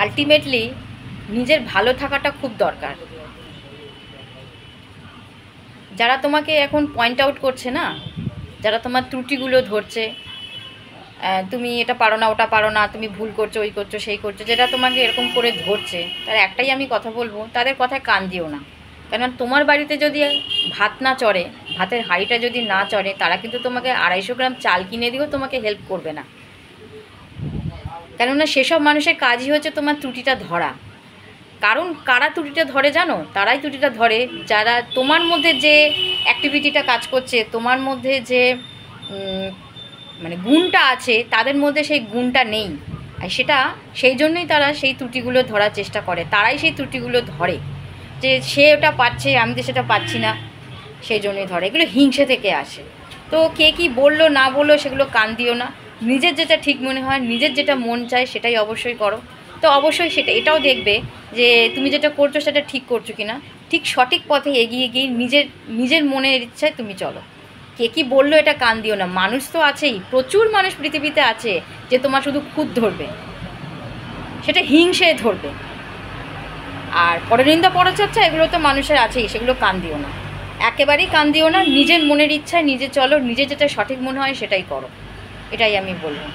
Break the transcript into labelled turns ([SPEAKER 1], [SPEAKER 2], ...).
[SPEAKER 1] Ultimately নিজের ভালো থাকাটা খুব দরকার। যারা তোমাকে এখন পয়েন্ট আউট করছে না, যারা তোমার ত্রুটিগুলো ধরছে, তুমি এটা পারো না, ওটা পারো না, তুমি ভুল করছো, ওই করছো, সেই করছো, যেটা তোমাকে এরকম করে ধরছে, তার একটাই আমি কথা বলবো, তাদের কথায় কান দিও না। কেননা তোমার বাড়িতে যদি ভাত না চড়ে, ভাতের হাঁড়িটা যদি না চড়ে, তারা কিন্তু তোমাকে 250 গ্রাম চাল কিনে দিয়েও তোমাকে হেল্প করবে না। কেননা সেসব মানুষের কাজই হচ্ছে তোমার ত্রুটিটা ধরা। কারণ কারা ত্রুটিটা ধরে জানো? তারাই ত্রুটিটা ধরে যারা তোমার মধ্যে যে অ্যাক্টিভিটিটা কাজ করছে, তোমার মধ্যে যে মানে গুণটা আছে, তাদের মধ্যে সেই গুণটা নেই। আর সেটা সেই জন্যই তারা সেই ত্রুটিগুলো ধরার চেষ্টা করে, তারাই সেই ত্রুটিগুলো ধরে, যে সে ওটা পাচ্ছে, আমি তো সেটা পাচ্ছি না, সেই জন্যই ধরে। এগুলো হিংসে থেকে আসে। তো কে কী বললো না বললো সেগুলো কান দিও না। নিজের যেটা ঠিক মনে হয়, নিজের যেটা মন চায় সেটাই অবশ্যই করো। তো অবশ্যই সেটা এটাও দেখবে যে তুমি যেটা করছো সেটা ঠিক করছো কি না, ঠিক সঠিক পথে এগিয়ে গিয়ে নিজের মনের ইচ্ছায় তুমি চলো। কে কী বললো এটা কান দিও না। মানুষ তো আছেই, প্রচুর মানুষ পৃথিবীতে আছে যে তোমার শুধু খুঁত ধরবে, সেটা হিংসে ধরবে। আর পরনিন্দা পরচর্চা এগুলো তো মানুষের আছেই, সেগুলো কান দিও না, একেবারেই কান দিও না। নিজের মনের ইচ্ছায় নিজে চলো, নিজে যেটা সঠিক মনে হয় সেটাই করো, এটাই আমি বলবো।